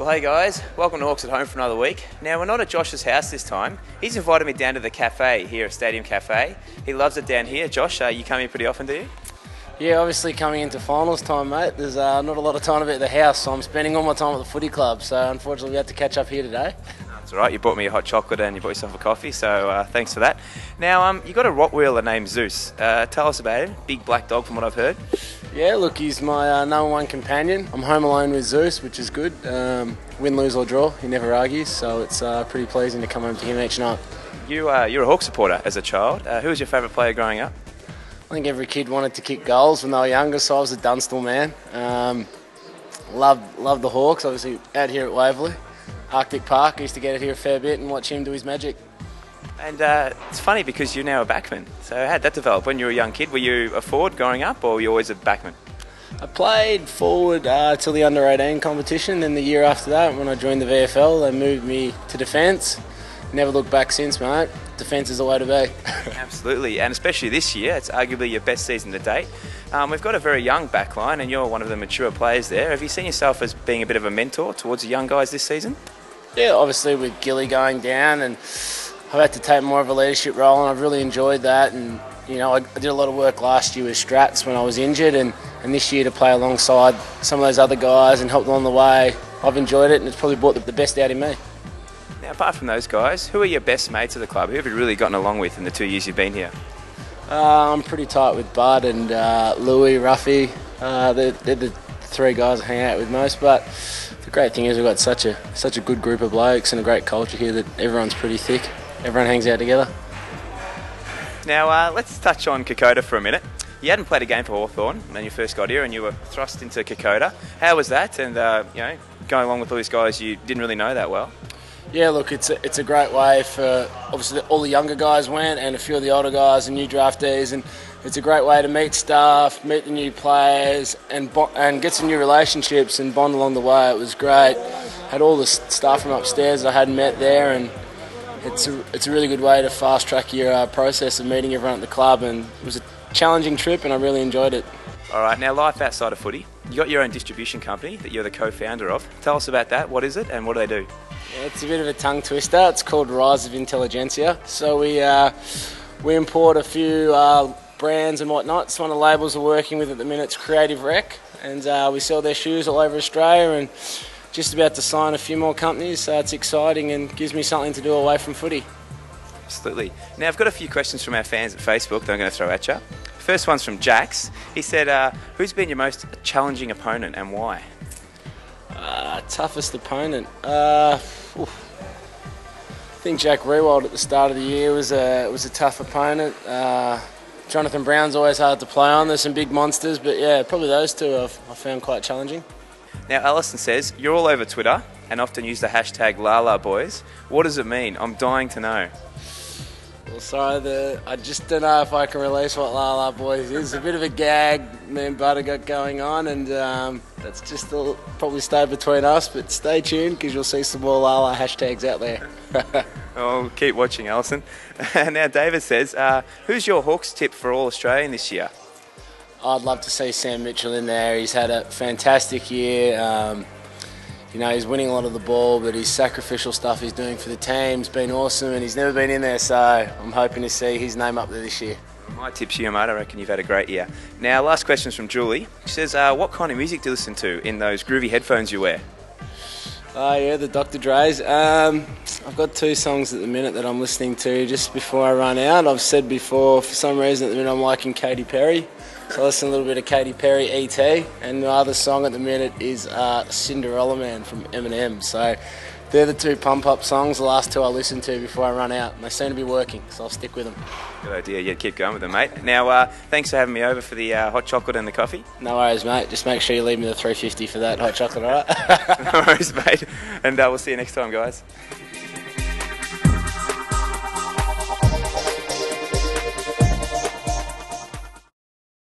Well, hey guys, welcome to Hawks at Home for another week. Now, we're not at Josh's house this time. He's invited me down to the cafe here at Stadium Cafe. He loves it down here. Josh, you come here pretty often, do you? Yeah, obviously coming into finals time, mate, there's not a lot of time to be at the house, so I'm spending all my time at the footy club, so unfortunately we had to catch up here today. That's all right, you bought me a hot chocolate and you bought yourself a coffee, so thanks for that. Now, you got a Rottweiler named Zeus. Tell us about him. Big black dog from what I've heard. Yeah, look, he's my #1 companion. I'm home alone with Zeus, which is good. Win, lose or draw, he never argues, so it's pretty pleasing to come home to him each night. You're a Hawks supporter as a child. Who was your favourite player growing up? I think every kid wanted to kick goals when they were younger, so I was a Dunstall man. Loved the Hawks, obviously out here at Waverley. Arctic Park, I used to get out here a fair bit and watch him do his magic. And it's funny because you're now a backman. So how'd that develop? When you were a young kid, were you a forward growing up or were you always a backman? I played forward till the under-18 competition, then the year after that, when I joined the VFL, they moved me to defence. Never looked back since, mate. Defence is the way to be. Absolutely, and especially this year, it's arguably your best season to date. We've got a very young backline and you're one of the mature players there. Have you seen yourself as being a bit of a mentor towards the young guys this season? Yeah, obviously with Gilly going down, and I've had to take more of a leadership role, and I've really enjoyed that. And you know, I did a lot of work last year with Strats when I was injured, and this year to play alongside some of those other guys and help them on the way, I've enjoyed it, and it's probably brought the best out of me. Now, apart from those guys, who are your best mates at the club? Who have you really gotten along with in the 2 years you've been here? I'm pretty tight with Bud and Louis, Ruffy. They're the three guys I hang out with most, but the great thing is we've got such a good group of blokes and a great culture here that everyone's pretty thick. Everyone hangs out together. Now, let's touch on Kokoda for a minute. You hadn't played a game for Hawthorn when you first got here and you were thrust into Kokoda. How was that? And, you know, going along with all these guys you didn't really know that well. Yeah, look, it's a great way for, obviously, all the younger guys went and a few of the older guys and new draftees, and it's a great way to meet staff, meet the new players, and get some new relationships and bond along the way. It was great. Had all the staff from upstairs I hadn't met there, and it's a really good way to fast track your process of meeting everyone at the club, and it was a challenging trip and I really enjoyed it. All right, now life outside of footy. You got your own distribution company that you're the co-founder of. Tell us about that. What is it and what do they do? Yeah, it's a bit of a tongue twister. It's called Rise of Intelligentsia. So we import a few brands and whatnot. It's one of the labels we're working with at the minute. It's Creative Rec, and we sell their shoes all over Australia, and just about to sign a few more companies, so it's exciting and gives me something to do away from footy. Absolutely. Now, I've got a few questions from our fans at Facebook that I'm going to throw at you. First one's from Jax. He said, who's been your most challenging opponent and why? Toughest opponent? I think Jack Rewald at the start of the year was a tough opponent. Jonathan Brown's always hard to play on. There's some big monsters, but yeah, probably those two I found quite challenging. Now, Alison says, you're all over Twitter and often use the hashtag #LalaBoys. What does it mean? I'm dying to know. Well, sorry, I just don't know if I can release what Lala Boys is. A bit of a gag me and Butter got going on, and that's just probably stay between us, but stay tuned because you'll see some more Lala hashtags out there. Oh, keep watching, Alison. Now, David says, who's your Hawks tip for All-Australian this year? I'd love to see Sam Mitchell in there. He's had a fantastic year. You know, he's winning a lot of the ball, but his sacrificial stuff he's doing for the team's been awesome, and he's never been in there, so I'm hoping to see his name up there this year. My tip's you, mate. I reckon you've had a great year. Now, last question's from Julie. She says, what kind of music do you listen to in those groovy headphones you wear? Yeah, the Dr. Dre's. I've got 2 songs at the minute that I'm listening to just before I run out. I've said before, for some reason at the minute I'm liking Katy Perry. So I listen a little bit of Katy Perry, E.T., and the other song at the minute is Cinderella Man from Eminem. So they're the 2 pump-up songs, the last 2 I listen to before I run out. And they seem to be working, so I'll stick with them. Good idea. Yeah, keep going with them, mate. Now, thanks for having me over for the hot chocolate and the coffee. No worries, mate. Just make sure you leave me the $3.50 for that hot chocolate, all right? No worries, mate. And we'll see you next time, guys.